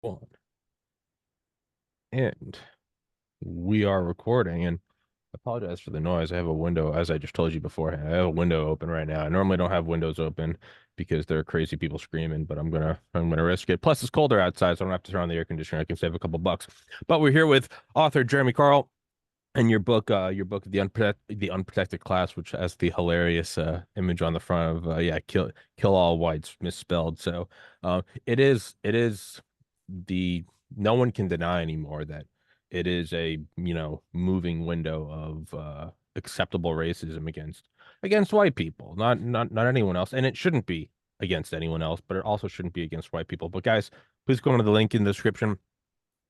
One. And we are recording. And I apologize for the noise. I have a window, as I just told you beforehand. I have a window open right now. I normally don't have windows open because there are crazy people screaming, but I'm gonna risk it. Plus, it's colder outside, so I don't have to turn on the air conditioner. I can save a couple bucks. But we're here with author Jeremy Carl and your book, The Unprotected Class, which has the hilarious image on the front of kill all whites misspelled. So it is the no one can deny anymore that it is a moving window of acceptable racism against white people, not anyone else, and it shouldn't be against anyone else, but it also shouldn't be against white people. But guys, please go into the link in the description.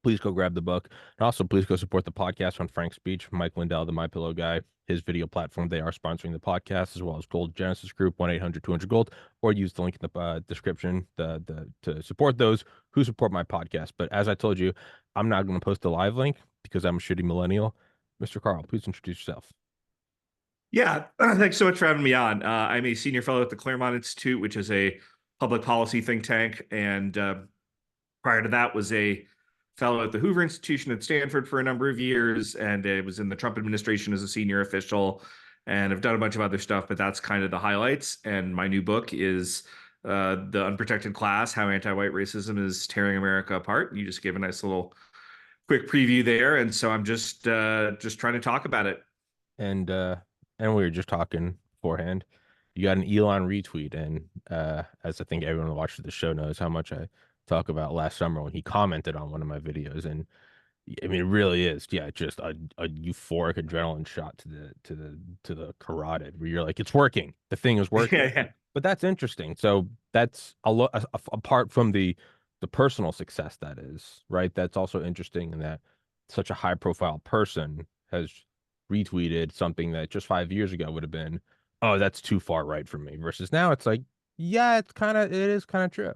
Please go grab the book. And also, please go support the podcast on Frank's Speech, Mike Lindell, the My Pillow guy, his video platform. They are sponsoring the podcast, as well as Gold Genesis Group, 1-800-200-GOLD, or use the link in the description to support those who support my podcast. But as I told you, I'm not going to post a live link because I'm a shitty millennial. Mr. Carl, please introduce yourself. Yeah, thanks so much for having me on. I'm a senior fellow at the Claremont Institute, which is a public policy think tank, and prior to that was a fellow at the Hoover Institution at Stanford for a number of years, and I was in the Trump administration as a senior official, and I've done a bunch of other stuff, but that's kind of the highlights. And my new book is The Unprotected Class: How Anti-White Racism is Tearing America Apart. You just gave a nice little quick preview there, and so I'm just trying to talk about it. And and we were just talking beforehand. You got an Elon retweet, and as I think everyone who watches the show knows how much I talk about last summer when he commented on one of my videos. And I mean, it really is, yeah, just a euphoric adrenaline shot to the carotid where you're like, it's working. The thing is working. Yeah, But that's interesting. So that's apart from the personal success that is, right? That's also interesting in that such a high profile person has retweeted something that just 5 years ago would have been, oh, that's too far right for me. Versus now it's like, yeah, it is kind of true.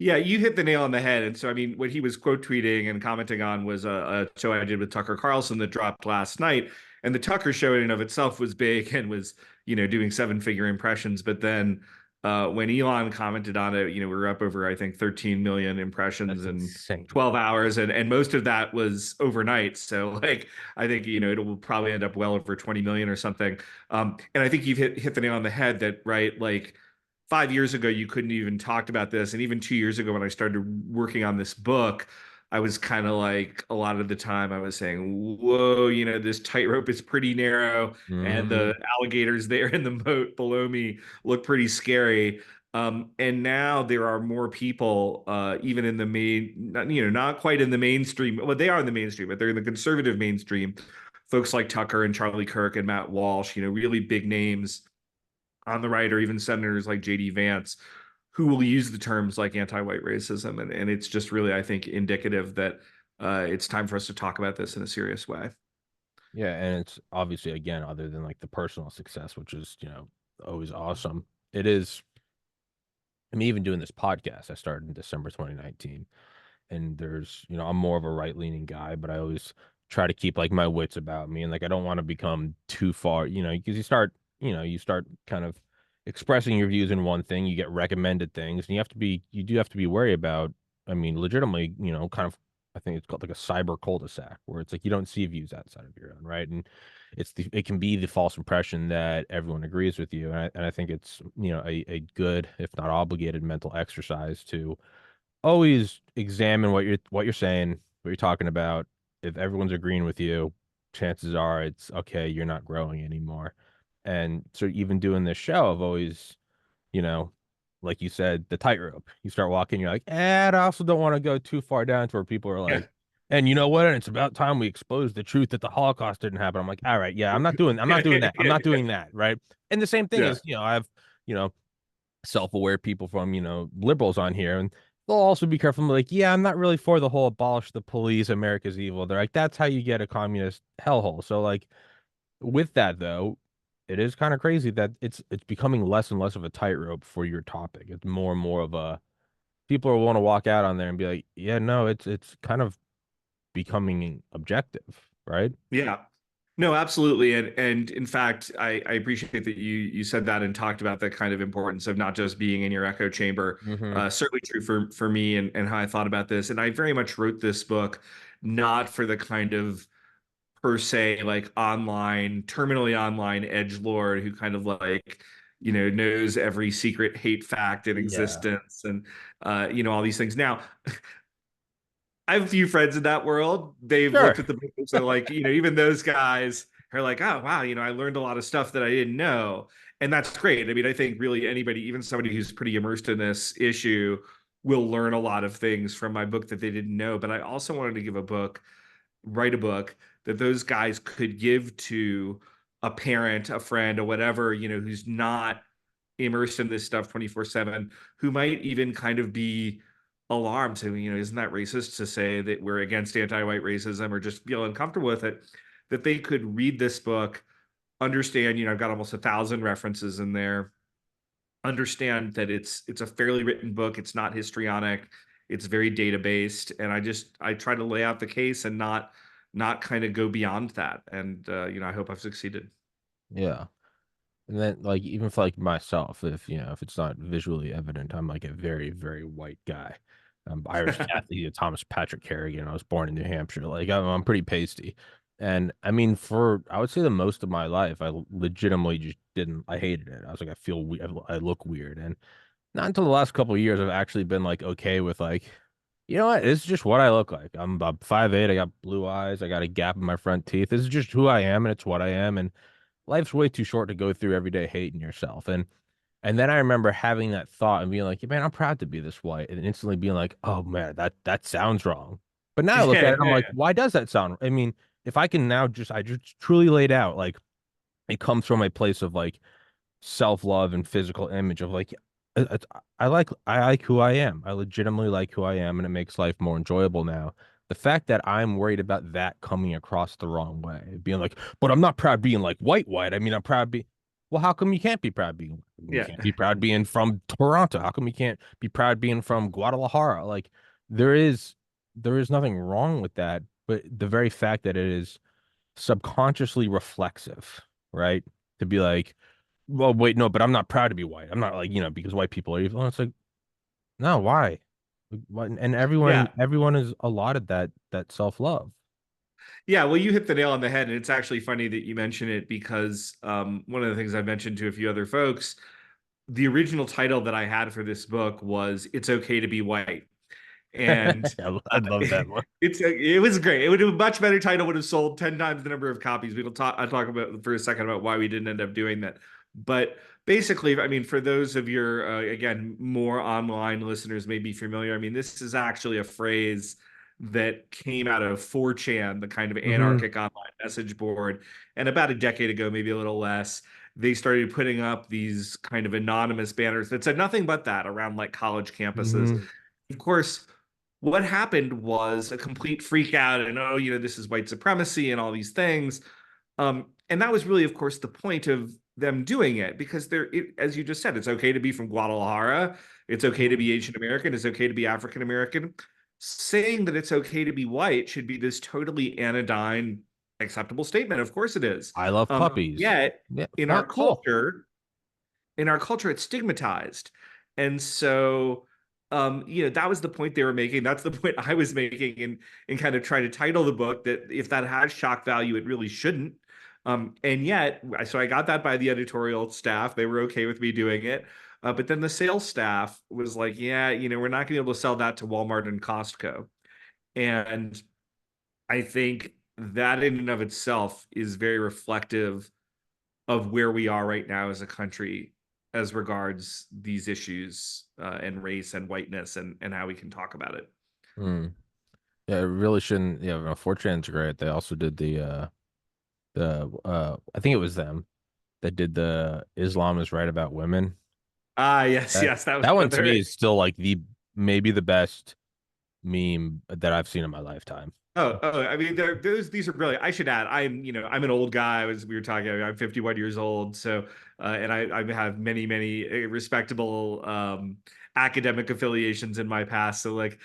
Yeah, you hit the nail on the head. And so, I mean, what he was quote tweeting and commenting on was a show I did with Tucker Carlson that dropped last night. And the Tucker show in and of itself was big and was, doing seven-figure impressions. But then when Elon commented on it, we were up over, I think, 13 million impressions That's in insane. 12 hours. And most of that was overnight. So, like, I think, it will probably end up well over 20 million or something. And I think you've hit the nail on the head that, right, like, 5 years ago, you couldn't even talked about this. And even 2 years ago, when I started working on this book, I was kind of like a lot of the time I was saying, whoa, this tightrope is pretty narrow and Hmm. the alligators there in the moat below me look pretty scary. And now there are more people, even in the not quite in the mainstream. Well, they are in the mainstream, but they're in the conservative mainstream. Folks like Tucker and Charlie Kirk and Matt Walsh, really big names on the right, or even senators like J.D. Vance, who will use the terms like anti-white racism. And it's just really, I think, indicative that it's time for us to talk about this in a serious way. Yeah, and it's obviously, again, other than like the personal success, which is, always awesome. It is, I mean, even doing this podcast, I started in December 2019. And there's, I'm more of a right-leaning guy, but I always try to keep like my wits about me. And like I don't want to become too far, because you start kind of expressing your views in one thing, you get recommended things, and you do have to be wary about, I mean, legitimately, kind of, I think it's called like a cyber cul-de-sac where it's like you don't see views outside of your own, right? And it can be the false impression that everyone agrees with you. And I think it's, a good, if not obligated mental exercise to always examine what you're saying, what you're talking about. If everyone's agreeing with you, chances are it's okay, you're not growing anymore. And so even doing this show, I've always, you know, like you said, the tightrope. You start walking, you're like, I also don't want to go too far down to where people are Yeah. like, and you know what? And it's about time we expose the truth that the Holocaust didn't happen. I'm like, all right, yeah, I'm not doing that. I'm not doing that, right? And the same thing Yeah. is, I have, you know, self-aware people from, liberals on here, and they'll also be careful. Like, yeah, I'm not really for the whole abolish the police, America's evil. They're like, that's how you get a communist hellhole. So like with that though, it is kind of crazy that it's becoming less and less of a tightrope for your topic. It's more and more of a people want to walk out on there and be like, yeah, no, it's kind of becoming objective, right? Yeah. No, absolutely. And in fact, I appreciate that you said that and talked about the kind of importance of not just being in your echo chamber. Hmm. Certainly true for me and how I thought about this. And I very much wrote this book not for the kind of per se like online, terminally online edge lord who kind of like, knows every secret hate fact in Yeah. existence and all these things. Now, I have a few friends in that world. They've Sure. looked at the book, so like, even those guys are like, oh wow, I learned a lot of stuff that I didn't know. And that's great. I mean, I think really anybody, even somebody who's pretty immersed in this issue, will learn a lot of things from my book that they didn't know. But I also wanted to write a book that those guys could give to a parent, a friend, or whatever, who's not immersed in this stuff 24/7, who might even kind of be alarmed to, isn't that racist to say that we're against anti-white racism or just feel uncomfortable with it, that they could read this book, understand, I've got almost 1,000 references in there, understand that it's a fairly written book, it's not histrionic, it's very data based, and I try to lay out the case and not kind of go beyond that. And I hope I've succeeded. Yeah. And then like even for like myself, if if it's not visually evident, I'm like a very, very white guy. I'm Irish Catholic, Thomas Patrick Carrigan. I was born in New Hampshire. Like I'm pretty pasty. And I mean, for I would say the most of my life, I legitimately just didn't. I hated it. I was like, I feel I look weird. And not until the last couple of years, I've actually been like okay with like, you know what? This is just what I look like. I'm about 5'8". I got blue eyes. I got a gap in my front teeth. This is just who I am, and it's what I am. And life's way too short to go through every day hating yourself. And then I remember having that thought and being like, man, I'm proud to be this white, and instantly being like, oh man, that sounds wrong. But now I look at Yeah, it, I'm like, yeah, why does that sound? I mean, if I can now I just truly laid out like it comes from a place of like self-love and physical image of like I like who I am. I legitimately like who I am, and it makes life more enjoyable now. The fact that I'm worried about that coming across the wrong way, being like, but I'm not proud being like white. I mean, I'm proud being, well, how come you can't be proud being you yeah, can't be proud being from Toronto? How come you can't be proud being from Guadalajara? Like there is there is nothing wrong with that, but the very fact that it is subconsciously reflexive, right? To be like, well, wait, no, but I'm not proud to be white. I'm not like, because white people are evil. And it's like, no, why? Like, what? And yeah. everyone is allotted that self-love. Yeah, well, you hit the nail on the head, and it's actually funny that you mention it because one of the things I've mentioned to a few other folks, the original title that I had for this book was "It's Okay to Be White," and I love that one. it was great. It would have a much better title, would have sold 10 times the number of copies. I'll talk about for a second about why we didn't end up doing that. But basically, I mean, for those of your again more online listeners may be familiar. I mean, this is actually a phrase that came out of 4chan, the kind of Hmm. anarchic online message board. And about a decade ago, maybe a little less, they started putting up these kind of anonymous banners that said nothing but that around like college campuses. Hmm. Of course, what happened was a complete freak out and, oh, this is white supremacy and all these things. And that was really, of course, the point of them doing it because as you just said, it's okay to be from Guadalajara. It's okay to be Asian American. It's okay to be African American. Saying that it's okay to be white should be this totally anodyne, acceptable statement. Of course it is. I love puppies. Yet Yeah, in our what? Cool. culture, it's stigmatized. And so that was the point they were making. That's the point I was making and kind of trying to title the book that if that has shock value, it really shouldn't. And yet, so I got that by the editorial staff. They were okay with me doing it. But then the sales staff was like, yeah, we're not going to be able to sell that to Walmart and Costco. And I think that in and of itself is very reflective of where we are right now as a country as regards these issues and race and whiteness and how we can talk about it. Mm. Yeah, it really shouldn't. Yeah, no, 4chan's great. They also did the I think it was them that did the Islam is right about women. Ah, yes, That yes, that was that one to me another. is still like the maybe the best meme that I've seen in my lifetime. Oh, I mean, these are brilliant. I should add, I'm an old guy. As we were talking, I'm 51 years old. So, and I have many, many respectable academic affiliations in my past. So, like,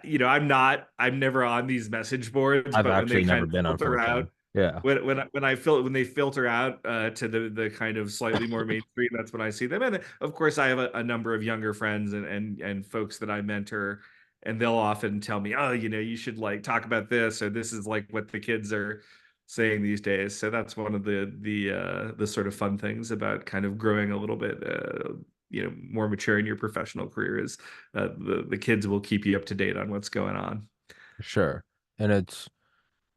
I'm never on these message boards, I've but when they actually kind never of been on filter out, 4chan. Yeah, when they filter out to the kind of slightly more mainstream, that's when I see them. And of course, I have a number of younger friends and folks that I mentor, and they'll often tell me, "Oh, you should like talk about this, or this is like what the kids are saying these days." So that's one of the sort of fun things about kind of growing a little bit, more mature in your professional career is the kids will keep you up to date on what's going on. sure. And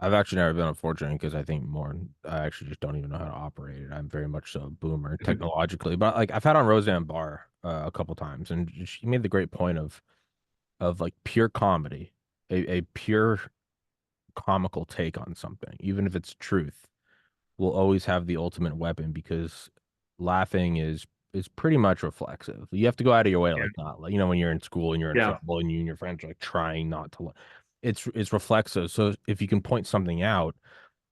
I've actually never been unfortunate because I think more, I actually just don't even know how to operate it. I'm very much so a boomer technologically, but like I've had on Roseanne Barr a couple times, and she made the great point of like pure comedy, a pure comical take on something, even if it's truth, will always have the ultimate weapon because laughing is pretty much reflexive. You have to go out of your way, Yeah. like not like when you're in school and you're in Yeah. trouble and you and your friends are like trying not to. It's reflexive. So if you can point something out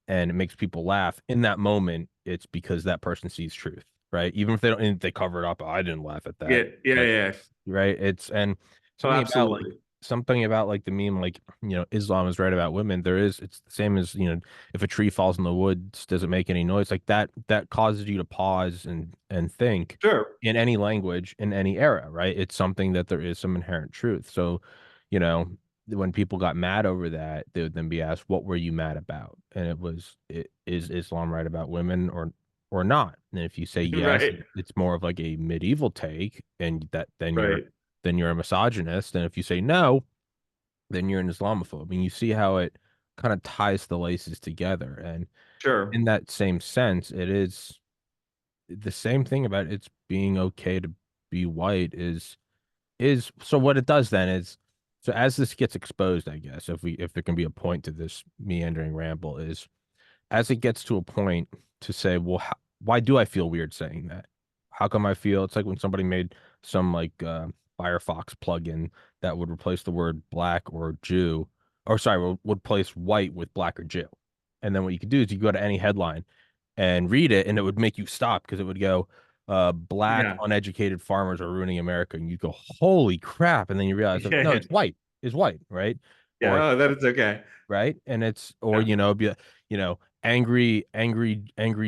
and it makes people laugh in that moment, it's because that person sees truth, right? Even if they don't, and they cover it up. "Oh, I didn't laugh at that," Yeah. Yeah. but Yeah. right, it's and Oh, something about like absolutely. the meme, like Islam is right about women. It's the same as if a tree falls in the woods, does it make any noise? Like that causes you to pause and think Sure. in any language in any era, right? It's something that there is some inherent truth. So you know when people got mad over that, they would then be asked, "What were you mad about?" And is Islam right about women or not? And if you say yes, Right. it's more of like a medieval take, and that Right. then you're a misogynist. And if you say no, then you're an Islamophobe. And you see how it kind of ties the laces together. And Sure. in that same sense, it is the same thing about it's being okay to be white is so what it does then is so as this gets exposed, I guess, if there can be a point to this meandering ramble, is as it gets to a point to say, well, why do I feel weird saying that? How come I feel it's like when somebody made some like Firefox plugin that would replace the word black or Jew, or sorry, would place white with black or Jew. And then what you could do is you go to any headline and read it, and it would make you stop because it would go, black Yeah. uneducated farmers are ruining America. And you go, holy crap. And then you realize, Yeah. no, Yeah. it's white, right? Or Yeah. Oh, that is okay. right? And it's or Yeah. angry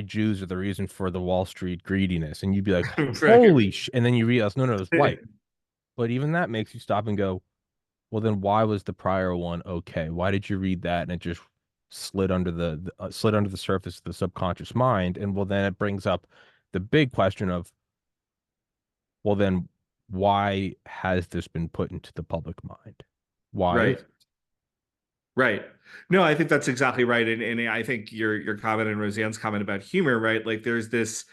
Jews are the reason for the Wall Street greediness, and you'd be like, Right. holy sh! And then you realize, no, no, it's white. But even that makes you stop and go, well, then why was the prior one okay? Why did you read that and it just slid under the surface of the subconscious mind? And well, then it brings up the big question of, well, then why has this been put into the public mind? Why is Right. Right. No, I think that's exactly right. And I think your comment and Roseanne's comment about humor, right? Like there's this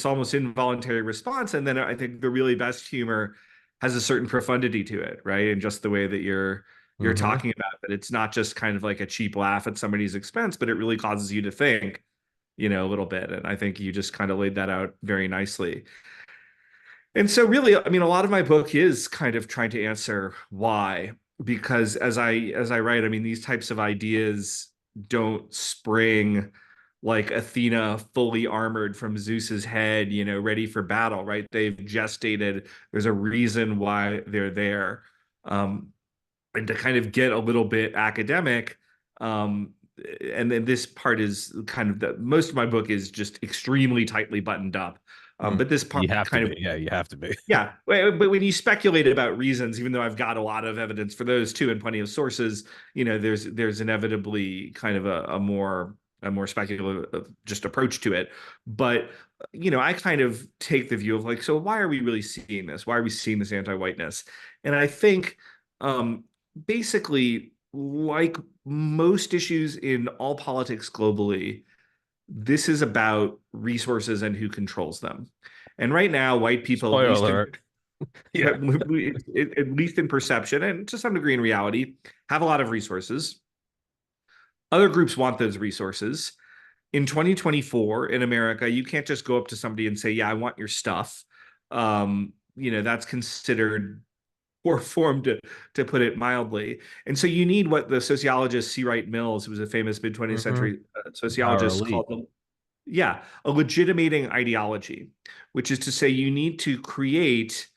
almost involuntary response. And then I think the really best humor has a certain profundity to it, right? And just the way that you're mm-hmm. talking about that it's not just kind of like a cheap laugh at somebody's expense, but it really causes you to think, a little bit. And I think you just kind of laid that out very nicely. And so really, I mean, a lot of my book is kind of trying to answer why, because as I write, I mean, these types of ideas don't spring like Athena fully armored from Zeus's head, ready for battle, right? They've gestated. There's a reason why they're there. Um, and to kind of get a little bit academic, um, and then this part is kind of most of my book is just extremely tightly buttoned up. But this part You have to kind be. of Yeah, you have to be. yeah, but when you speculate about reasons, even though I've got a lot of evidence for those too and plenty of sources, there's inevitably kind of a more speculative just approach to it. But I kind of take the view of like, so why are we really seeing this? Why are we seeing this anti-whiteness? And I think um, basically, like most issues in all politics globally, this is about resources and who controls them. And right now, white people, at Spoiler least in alert. Yeah. at least in perception and to some degree in reality, have a lot of resources. Other groups want those resources. In 2024 in America, you can't just go up to somebody and say, "Yeah, I want your stuff." That's considered poor form to put it mildly. And so you need what the sociologist C. Wright Mills, who was a famous mid 20th Mm-hmm. century Our sociologist, elite. called a legitimating ideology, which is to say you need to create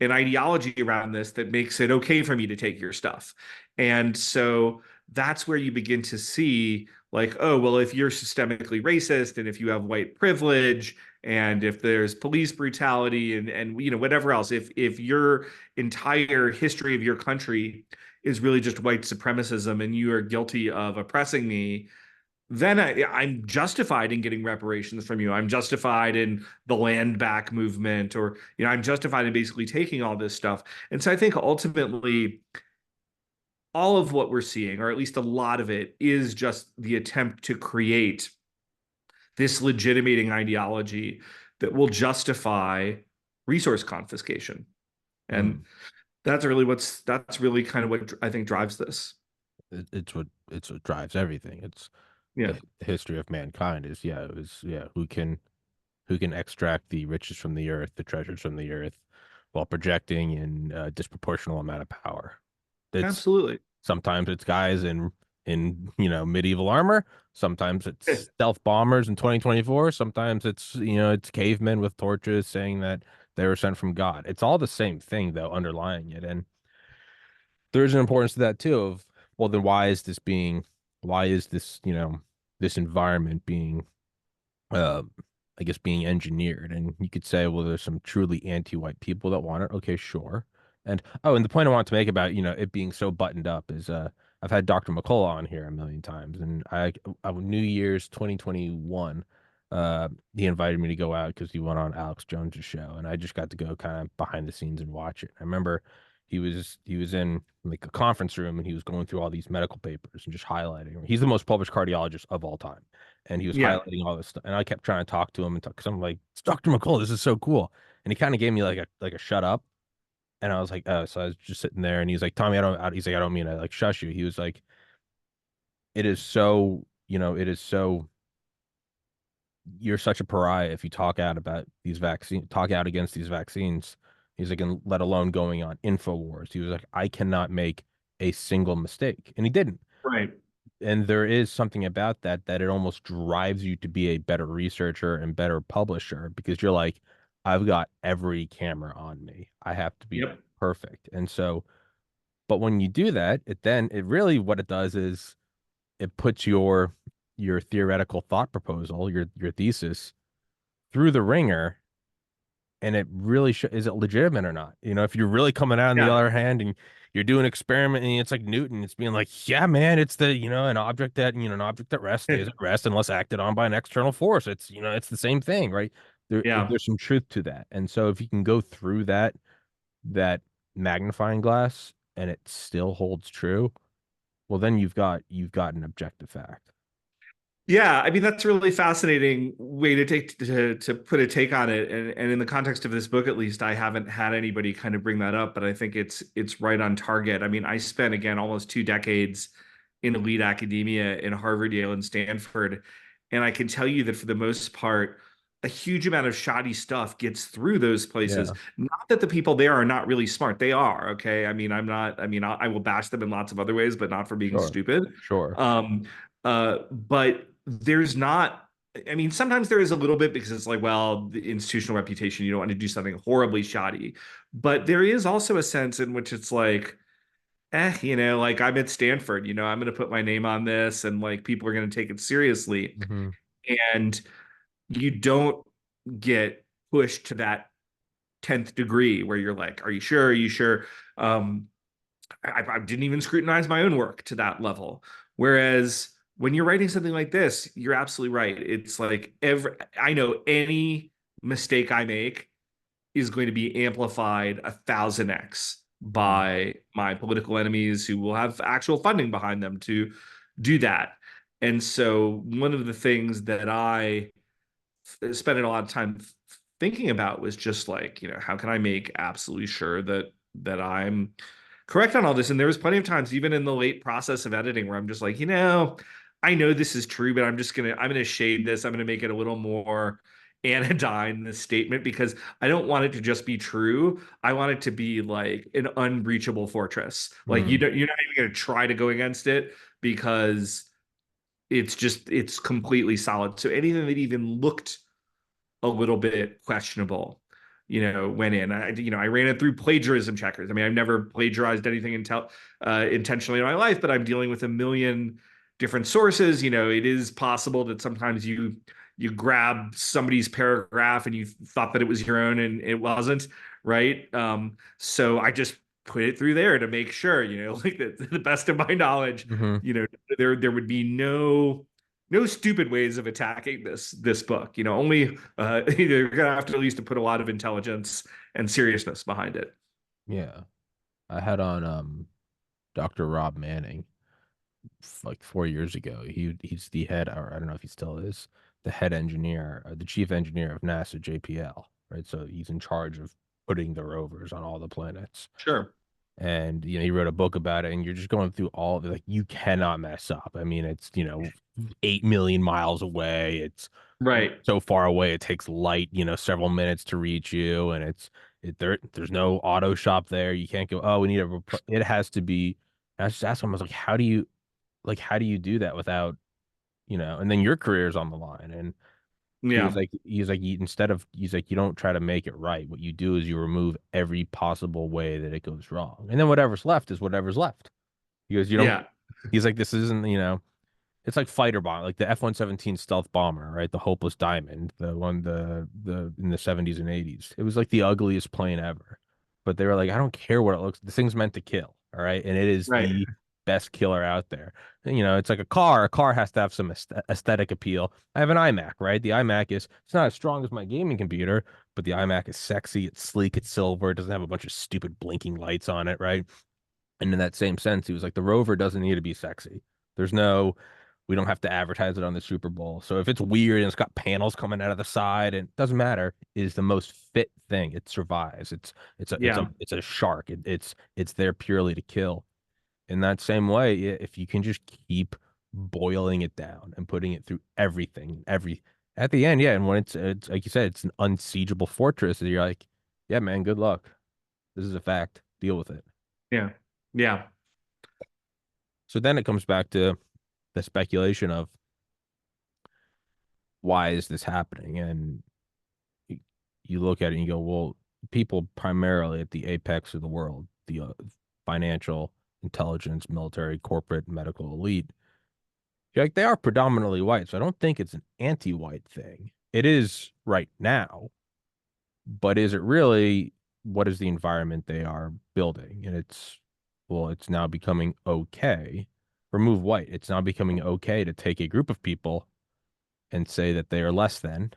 an ideology around this that makes it okay for me to take your stuff. And so that's where you begin to see like, oh, well, if you're systemically racist and if you have white privilege and if there's police brutality and whatever else, if your entire history of your country is really just white supremacism and you are guilty of oppressing me, then I'm justified in getting reparations from you. I'm justified in the land back movement, or I'm justified in basically taking all this stuff. And so I think ultimately all of what we're seeing, or at least a lot of it, is just the attempt to create this legitimating ideology that will justify resource confiscation. Mm. And that's really kind of what I think drives this. It's what drives everything. It's Yeah. the history of mankind is it was who can extract the riches from the earth, the treasures from the earth, while projecting in a disproportional amount of power. It's Absolutely. sometimes it's guys in medieval armor. Sometimes Yeah. it's stealth bombers in 2024. Sometimes it's cavemen with torches saying that they were sent from God. It's all the same thing though, underlying it. And there's an importance to that too of, well, then why is this environment being uh, I guess being engineered. And you could say, well, there's some truly anti-white people that want it. Okay, sure. And the point I want to make about, it being so buttoned up is I've had Dr. McCullough on here a million times. And New Year's 2021, he invited me to go out because he went on Alex Jones's show. And I just got to go kind of behind the scenes and watch it. I remember he was in like a conference room and he was going through all these medical papers and just highlighting them. He's the most published cardiologist of all time, and he was Yeah. highlighting all this stuff. And I kept trying to talk to him and talk because I'm like, it's Dr. McCullough, this is so cool. And he kind of gave me like a shut up. And I was like, oh, so I was just sitting there and he's like, Tommy, he's like, I don't mean to like shush you. He was like, it is so you're such a pariah if you talk out about these vaccines, talk out against these vaccines. He's like, and let alone going on InfoWars. He was like, I cannot make a single mistake. And he didn't. Right. And there is something about that it almost drives you to be a better researcher and better publisher because you're like, I've got every camera on me. I have to be Yep. perfect. And so, but when you do that, it really what it does is it puts your theoretical thought proposal, your thesis through the ringer, and it really is it legitimate or not? If you're really coming out on the Yeah. other hand and you're doing an experiment and it's like Newton, it's being like, yeah, man, it's an object that rests stays at rest unless acted on by an external force. It's the same thing, right? Yeah. There's some truth to that. And so if you can go through that magnifying glass and it still holds true, well, then you've got an objective fact. Yeah, I mean that's a really fascinating way to take to put a take on it, and in the context of this book, at least, I haven't had anybody kind of bring that up, but I think it's right on target. I mean, I spent again almost 2 decades in elite academia in Harvard, Yale, and Stanford, and I can tell you that for the most part, a huge amount of shoddy stuff gets through those places. Yeah, Not that the people there are not really smart; they are. Okay, I mean, I'm not. I mean, I will bash them in lots of other ways, but not for being sure, stupid. sure. Um, but there's not, I mean, sometimes there is a little bit because it's like, well, the institutional reputation, you don't want to do something horribly shoddy. But there is also a sense in which it's like, like I'm at Stanford, I'm going to put my name on this and like people are going to take it seriously. Hmm. And you don't get pushed to that 10th degree where you're like, are you sure? Are you sure? Um, I didn't even scrutinize my own work to that level. Whereas when you're writing something like this, you're absolutely right. It's like I know any mistake I make is going to be amplified 1,000x Hmm. by my political enemies who will have actual funding behind them to do that. And so one of the things that I spent a lot of time thinking about was just like, how can I make absolutely sure that I'm correct on all this? And there was plenty of times, even in the late process of editing, where I'm just like, I know this is true, but I'm gonna shade this. I'm gonna make it a little more anodyne, this statement, because I don't want it to just be true. I want it to be like an unbreachable fortress. Like Hmm. you're not even gonna try to go against it because it's completely solid. So anything that even looked a little bit questionable, went in. I ran it through plagiarism checkers. I mean, I've never plagiarized anything intentionally in my life, but I'm dealing with a million different sources. It is possible that sometimes you grab somebody's paragraph and you thought that it was your own and it wasn't, right? So I just put it through there to make sure, like the best of my knowledge, Hmm. there would be no stupid ways of attacking this book. Only you're gonna have to at least put a lot of intelligence and seriousness behind it. Yeah. I had on Dr. Rob Manning like 4 years ago. He's the head, or I don't know if he still is, the head engineer, the chief engineer of NASA JPL, right? So he's in charge of putting the rovers on all the planets. Sure. And he wrote a book about it, and you're just going through all of it, like you cannot mess up. I mean, it's 8 million miles away. It's Right. so far away, it takes light, several minutes to reach you, and there's no auto shop there. You can't go, oh, we need it has to be. I was just asking him, I was like, how do you do that without, and then your career's on the line. And Yeah. he's like, you don't try to make it right. What you do is you remove every possible way that it goes wrong. And then whatever's left is whatever's left. He goes, you don't, Yeah. he's like, this isn't, it's like fighter bomb, like the F-117 stealth bomber, right? The Hopeless Diamond, the one, the in the 70s and 80s. It was like the ugliest plane ever. But they were like, I don't care what it looks, the thing's meant to kill, all right? And it is Right. the best killer out there. And, it's like a car. A car has to have some aesthetic appeal. I have an iMac, right? The iMac it's not as strong as my gaming computer, but the iMac is sexy, it's sleek, it's silver, it doesn't have a bunch of stupid blinking lights on it, right? And in that same sense, he was like, the Rover doesn't need to be sexy. There's no, we don't have to advertise it on the Super Bowl. So if it's weird and it's got panels coming out of the side, and it doesn't matter, it is the most fit thing. It survives. Yeah. It's a shark. It's there purely to kill. In that same way, if you can just keep boiling it down and putting it through everything, at the end, yeah. And when it's like you said, it's an unsiegeable fortress, and you're like, yeah, man, good luck. This is a fact. Deal with it. Yeah. Yeah. So then it comes back to the speculation of why is this happening? And you, you look at it and you go, well, people primarily at the apex of the world, the financial, intelligence, military, corporate, medical elite, you're like, they are predominantly white. So I don't think it's an anti-white thing. It is right now, but is it really what is the environment they are building? And well, it's now becoming okay. Remove white. It's now becoming okay to take a group of people and say that they are less than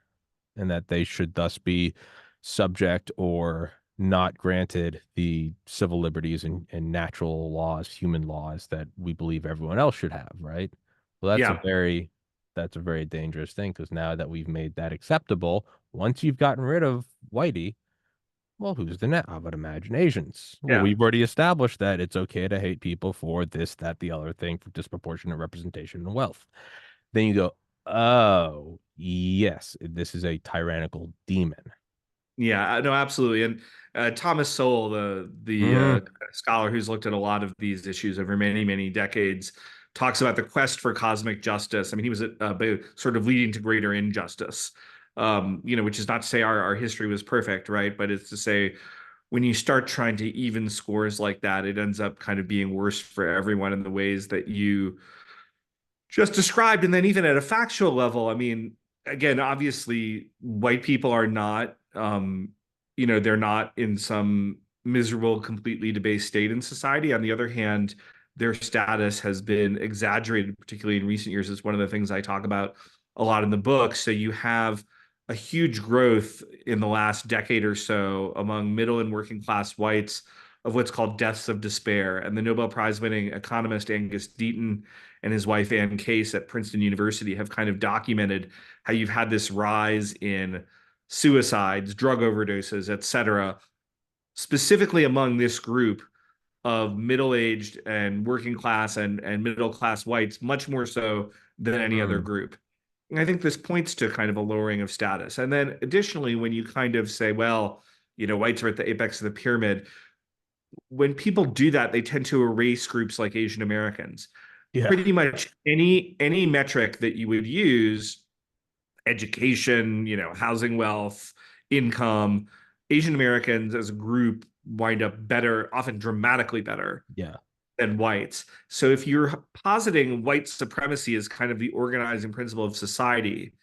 and that they should thus be subject or not granted the civil liberties and natural laws, human laws that we believe everyone else should have, right? Well, Yeah. that's a very dangerous thing because now that we've made that acceptable, once you've gotten rid of whitey, well, who's the net? How about imaginations? Well, Yeah. we've already established that it's okay to hate people for this, that, the other thing, for disproportionate representation and wealth. Then you go, oh, yes, this is a tyrannical demon. Yeah, no, absolutely. And Thomas Sowell, the Mm, scholar who's looked at a lot of these issues over many, many decades, talks about the quest for cosmic justice. I mean, he was sort of leading to greater injustice. Which is not to say our history was perfect, right? But it's to say when you start trying to even scores like that, it ends up kind of being worse for everyone in the ways that you just described. And then even at a factual level, I mean, again, obviously, white people are not, they're not in some miserable, completely debased state in society. On the other hand, their status has been exaggerated, particularly in recent years. It's one of the things I talk about a lot in the book. So you have a huge growth in the last decade or so among middle and working class whites of what's called deaths of despair. And the Nobel Prize winning economist Angus Deaton and his wife Ann Case at Princeton University have kind of documented how you've had this rise in suicides, drug overdoses, et cetera, specifically among this group of middle-aged and working class and middle class whites, much more so than any other mm, group. And I think this points to kind of a lowering of status. And then additionally, when you kind of say, well, whites are at the apex of the pyramid, when people do that, they tend to erase groups like Asian Americans. yeah, Pretty much any metric that you would use, education, housing wealth, income, Asian Americans as a group wind up better, often dramatically better yeah. than whites. So if you're positing white supremacy as kind of the organizing principle of society,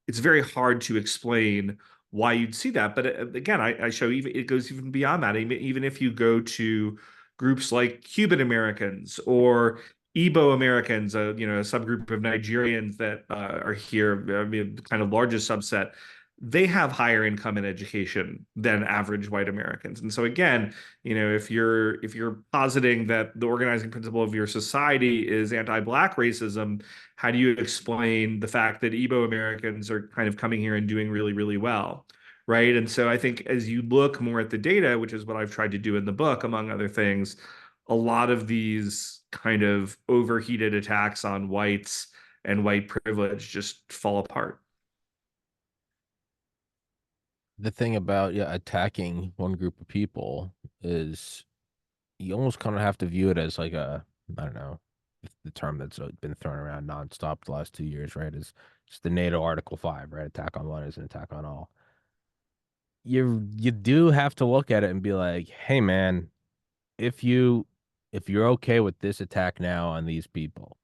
it's very hard to explain why you'd see that. But again, I show even it goes even beyond that. Even if you go to groups like Cuban Americans or Igbo Americans, a subgroup of Nigerians that are here, I mean, the kind of largest subset, they have higher income and education than average white Americans. And so again, if you're positing that the organizing principle of your society is anti-black racism, how do you explain the fact that Igbo Americans are kind of coming here and doing really, really well? Right. And so I think as you look more at the data, which is what I've tried to do in the book, among other things, a lot of these kind of overheated attacks on whites and white privilege just fall apart. The thing about, yeah, attacking one group of people is you almost kind of have to view it as like a, I don't know, the term that's been thrown around nonstop the last 2 years, right? Is just the NATO Article 5, right? Attack on one is an attack on all. You do have to look at it and be like, hey man, if you if you're okay with this attack now on these people,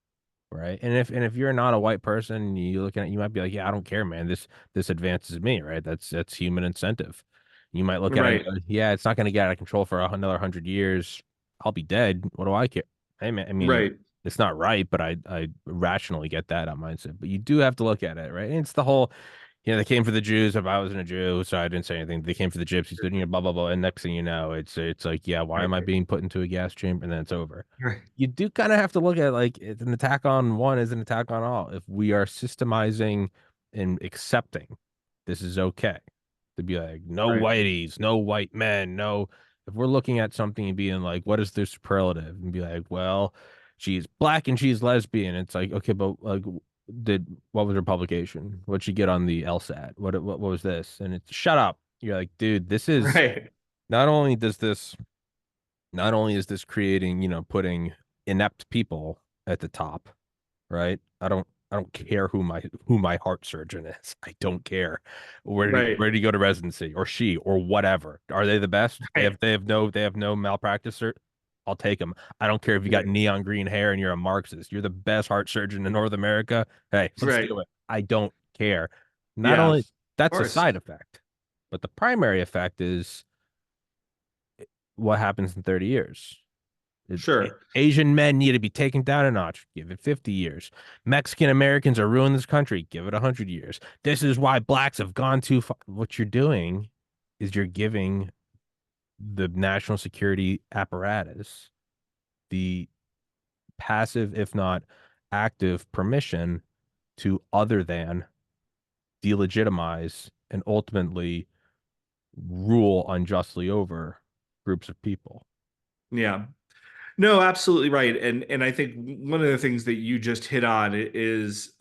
right? And if you're not a white person, you look at it, you might be like, yeah, I don't care, man. This advances me, right? That's human incentive. You might look at it and Right. go, yeah, it's not going to get out of control for another 100 years. I'll be dead. What do I care? Hey, man. I mean, Right. it's not right, but I rationally get that mindset. But you do have to look at it, right? And it's the whole, they came for the Jews. If I wasn't a Jew, so I didn't say anything. They came for the gypsies, blah blah blah. And next thing you know, it's like, yeah, why Right. am I being put into a gas chamber? And then it's over. Right. You do kind of have to look at it like it's an attack on one is an attack on all. If we are systemizing and accepting this is okay to be like no Right. whiteys, no white men, no. If we're looking at something and being like, what is the superlative? And be like, well, she's black and she's lesbian. It's like, okay, but like, what was her publication? What'd she get on the LSAT? What was this? And it's shut up. You're like, dude, this is Right. not only does this not only is this creating, putting inept people at the top, right? I don't care who my heart surgeon is. I don't care. Where Right. did he go to residency or she or whatever? Are they the best? They Right. have they have no they have no malpractice cert. I'll take them. I don't care if you got Right. neon green hair and you're a Marxist. You're the best heart surgeon in North America. Hey, let's Right. do it. I don't care. Not Yeah. Of only that's a course. side effect, but the primary effect is what happens in 30 years. Sure. Asian men need to be taken down a notch. Give it 50 years. Mexican Americans are ruining this country. Give it 100 years. This is why blacks have gone too far. What you're doing is you're giving the national security apparatus the passive, if not active, permission to other than delegitimize and ultimately rule unjustly over groups of people. Yeah. No, absolutely right. And I think one of the things that you just hit on is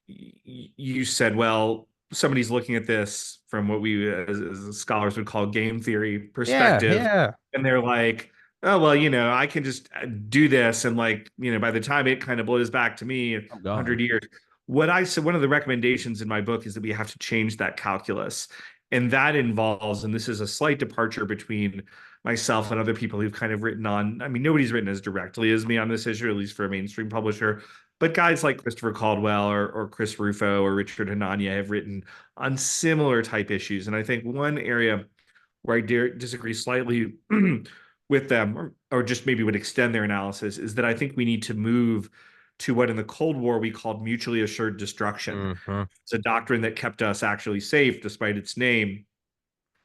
you said, well, somebody's looking at this from what we as scholars would call game theory Yeah, perspective, yeah. and they're like, oh, well, I can just do this, and like, by the time it kind of blows back to me I'm 100 gone. years, what I said, one of the recommendations in my book is that we have to change that calculus. And that involves, and this is a slight departure between myself and other people who've kind of written on, I mean, nobody's written as directly as me on this issue, at least for a mainstream publisher, but guys like Christopher Caldwell or Chris Rufo or Richard Hanania have written on similar type issues. And I think one area where I disagree slightly with them, or just maybe would extend their analysis, is that I think we need to move to what in the Cold War we called mutually assured destruction. Hmm. It's a doctrine that kept us actually safe despite its name,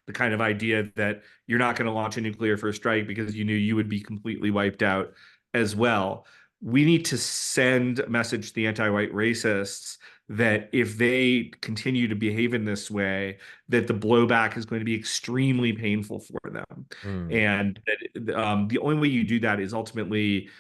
the kind of idea that you're not going to launch a nuclear first strike because you knew you would be completely wiped out as well. We need to send a message to the anti-white racists that if they continue to behave in this way, that the blowback is going to be extremely painful for them. Mm. And that the only way you do that is ultimately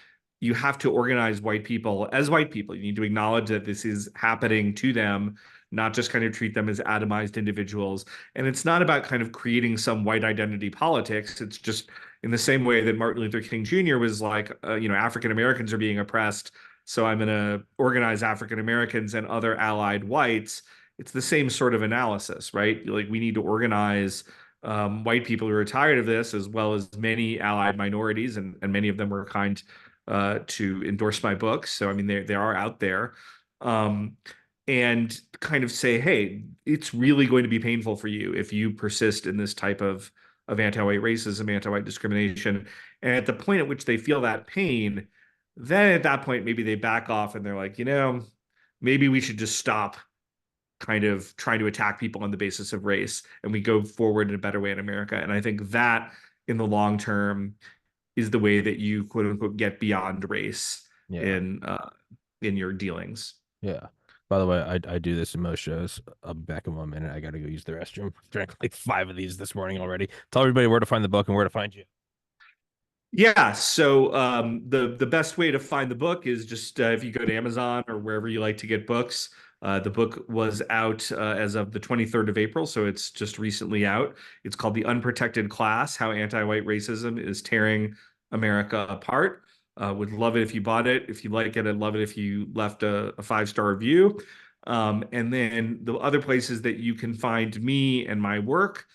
you have to organize white people as white people. You need to acknowledge that this is happening to them, not just kind of treat them as atomized individuals. And it's not about kind of creating some white identity politics. It's just in the same way that Martin Luther King Jr. was like, African Americans are being oppressed, so I'm going to organize African Americans and other allied whites. It's the same sort of analysis, right? Like we need to organize white people who are tired of this, as well as many allied minorities, and many of them were kind to endorse my books. So I mean, they are out there, um, and kind of say, hey, it's really going to be painful for you if you persist in this type of anti-white racism, anti-white discrimination. And at the point at which they feel that pain, then at that point maybe they back off and they're like, maybe we should just stop kind of trying to attack people on the basis of race and we go forward in a better way in America. And I think that in the long term is the way that you quote unquote get beyond race Yeah. in your dealings. Yeah. By the way, I do this in most shows. I'll be back in 1 minute. I gotta go use the restroom. Drank like 5 of these this morning already. Tell everybody where to find the book and where to find you. Yeah, so the best way to find the book is just if you go to Amazon or wherever you like to get books. The book was out as of the 23rd of April, so it's just recently out. It's called The Unprotected Class: How Anti-White Racism is Tearing America Apart. Would love it if you bought it. If you like it, I'd love it if you left a 5-star review. And then the other places that you can find me and my work,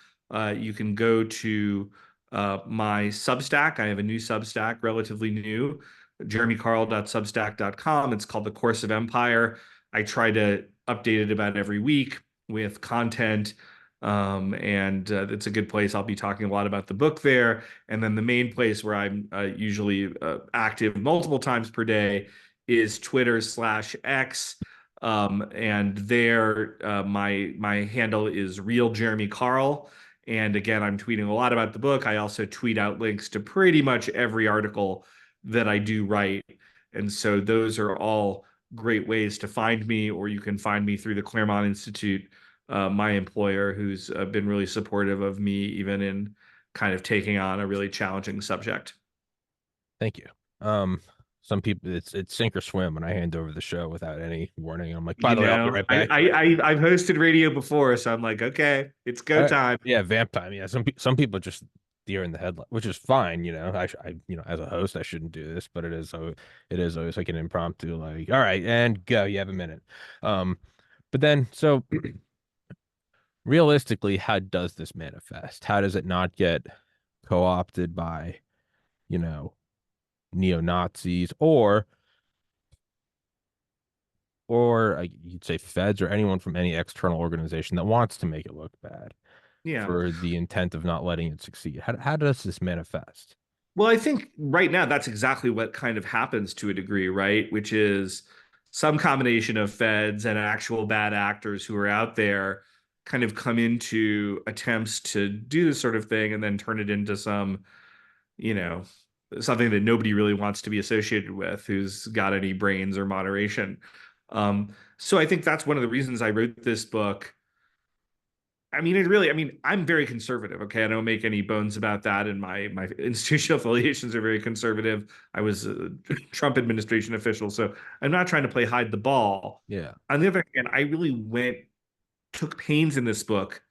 you can go to my Substack. I have a new Substack, relatively new, jeremycarl.substack.com. It's called The Course of Empire. I try to update it about every week with content. And it's a good place. I'll be talking a lot about the book there. And then the main place where I'm usually active multiple times per day is Twitter/X. And there, my handle is Real Jeremy Carl. And again, I'm tweeting a lot about the book. I also tweet out links to pretty much every article that I do write. And so those are all great ways to find me, or you can find me through the Claremont Institute, my employer, who's been really supportive of me, even in kind of taking on a really challenging subject. Thank you. Um, some people it's sink or swim when I hand over the show without any warning. I'm like, by You the way, I'll be know, right back. I've hosted radio before, so I'm like, okay, it's go time. Yeah, vamp time. Yeah, some people just deer in the headlight, which is fine. As a host, I shouldn't do this, but it is always like an impromptu, like, all right, and go. You have a minute. Um, but then so realistically, how does this manifest? How does it not get co-opted by, you know, neo-Nazis or you'd say feds or anyone from any external organization that wants to make it look bad Yeah. for the intent of not letting it succeed? How does this manifest? Well, I think right now that's exactly what kind of happens to a degree, right? Which is some combination of feds and actual bad actors who are out there kind of come into attempts to do this sort of thing and then turn it into you know, something that nobody really wants to be associated with, who's got any brains or moderation. So I think that's one of the reasons I wrote this book. I'm very conservative. Okay. I don't make any bones about that. And my institutional affiliations are very conservative. I was a Trump administration official. So I'm not trying to play hide the ball. Yeah. On the other hand, I really took pains in this book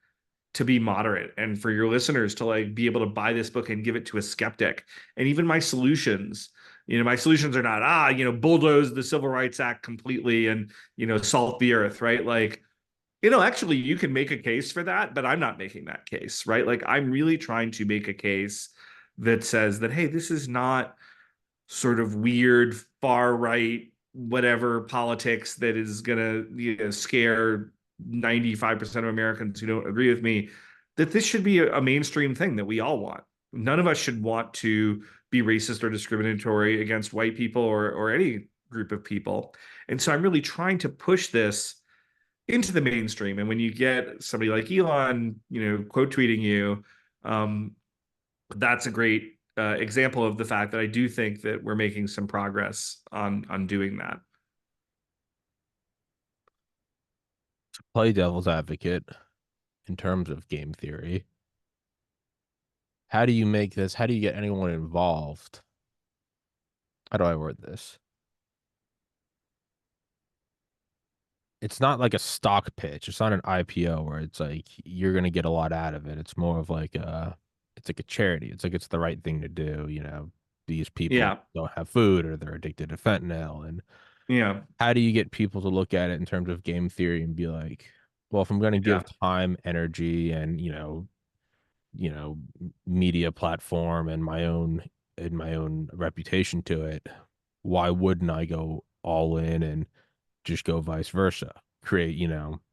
to be moderate and for your listeners to like be able to buy this book and give it to a skeptic. And even my solutions are not, bulldoze the Civil Rights Act completely and, salt the earth, right? Like, actually, you can make a case for that, but I'm not making that case, right? Like, I'm really trying to make a case that says that, hey, this is not sort of weird, far right, whatever politics that is going to, scare 95% of Americans who don't agree with me, that this should be a mainstream thing that we all want. None of us should want to be racist or discriminatory against white people or any group of people. And so I'm really trying to push this into the mainstream. And when you get somebody like Elon, quote tweeting you, um, that's a great example of the fact that I do think that we're making some progress on doing that. Play devil's advocate in terms of game theory. How do you make this? How do you get anyone involved? How do I word this? It's not like a stock pitch. It's not an IPO where it's like you're gonna get a lot out of it. It's more of like it's like a charity. It's like it's the right thing to do. These people Yeah, don't have food or they're addicted to fentanyl. And yeah, how do you get people to look at it in terms of game theory and be like, well, if I'm gonna give yeah. time, energy, and media platform and my own reputation to it, why wouldn't I go all in and just go vice versa? Create,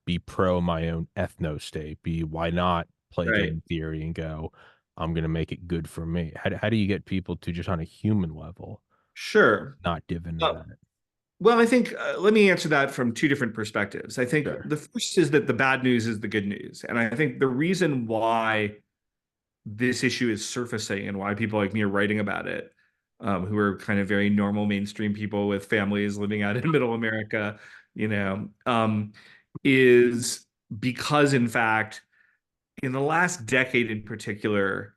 be pro my own ethno state. Why not play Right. game theory and go, I'm going to make it good for me? How do you get people to just on a human level Sure. not give into Uh, that? well, I think let me answer that from two different perspectives. I think Sure. the first is that the bad news is the good news. And I think the reason why this issue is surfacing and why people like me are writing about it, who are kind of very normal mainstream people with families living out in middle America, is because, in fact, in the last decade in particular,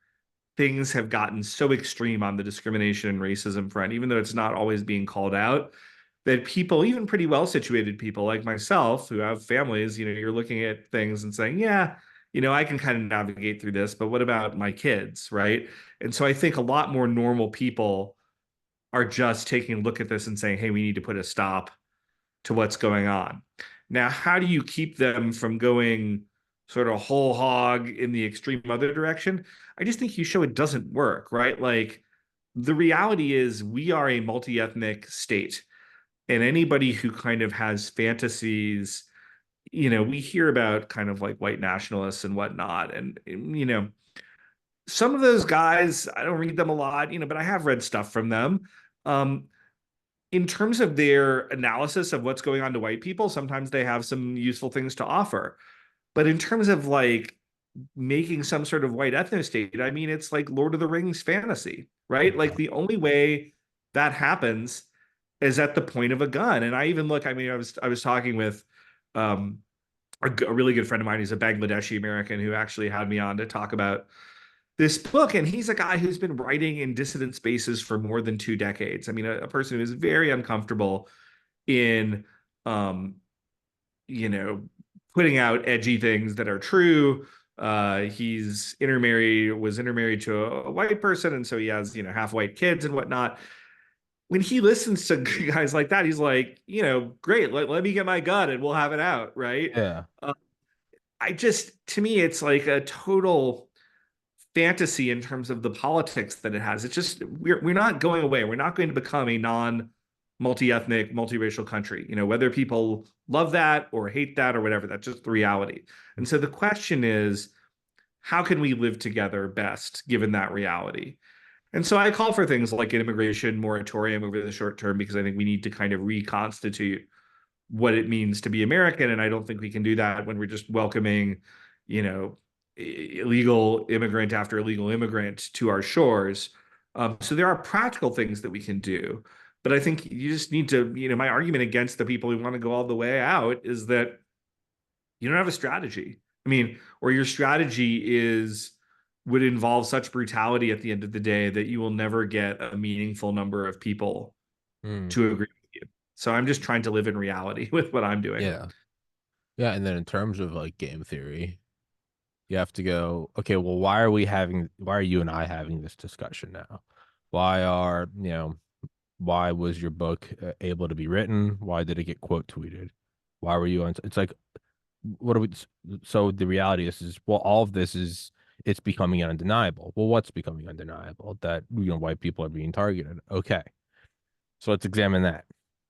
things have gotten so extreme on the discrimination and racism front, even though it's not always being called out, that people, even pretty well situated people like myself who have families, you're looking at things and saying, yeah, I can kind of navigate through this, but what about my kids, right? And so I think a lot more normal people are just taking a look at this and saying, hey, we need to put a stop to what's going on. Now, how do you keep them from going sort of whole hog in the extreme other direction? I just think you show it doesn't work, right? Like the reality is we are a multi-ethnic state. And anybody who kind of has fantasies, we hear about kind of like white nationalists and whatnot. And some of those guys, I don't read them a lot, but I have read stuff from them. Um, in terms of their analysis of what's going on to white people, sometimes they have some useful things to offer. But in terms of like making some sort of white ethno state, I mean, it's like Lord of the Rings fantasy, right? Like the only way that happens is at the point of a gun. And I even look, I mean, I was talking with um, a really good friend of mine. He's a Bangladeshi American who actually had me on to talk about this book, and he's a guy who's been writing in dissident spaces for more than 2 decades. I mean, a person who is very uncomfortable in um, you know, putting out edgy things that are true. Was intermarried to a white person, and so he has, half white kids and whatnot. When he listens to guys like that, he's like, great, let me get my gun and we'll have it out, right? Yeah. Uh, to me, it's like a total fantasy in terms of the politics that it has. It's just we're not going away. We're not going to become a non multi-ethnic, multiracial country. Whether people love that or hate that or whatever, that's just the reality. And so the question is, how can we live together best given that reality? And so I call for things like an immigration moratorium over the short term because I think we need to kind of reconstitute what it means to be American. And I don't think we can do that when we're just welcoming, you know, illegal immigrant after illegal immigrant to our shores. So there are practical things that we can do. But I think you just need to, my argument against the people who want to go all the way out is that you don't have a strategy. I mean, or your strategy would involve such brutality at the end of the day that you will never get a meaningful number of people Mm. to agree with you. So I'm just trying to live in reality with what I'm doing. Yeah. Yeah. And then in terms of like game theory, you have to go, okay, well, why are you and I having this discussion now? Why was your book able to be written? Why did it get quote tweeted? Why were you on? It's like, what are we? So the reality is, well, all of this it's becoming undeniable. Well, what's becoming undeniable? That, white people are being targeted. Okay. So let's examine that.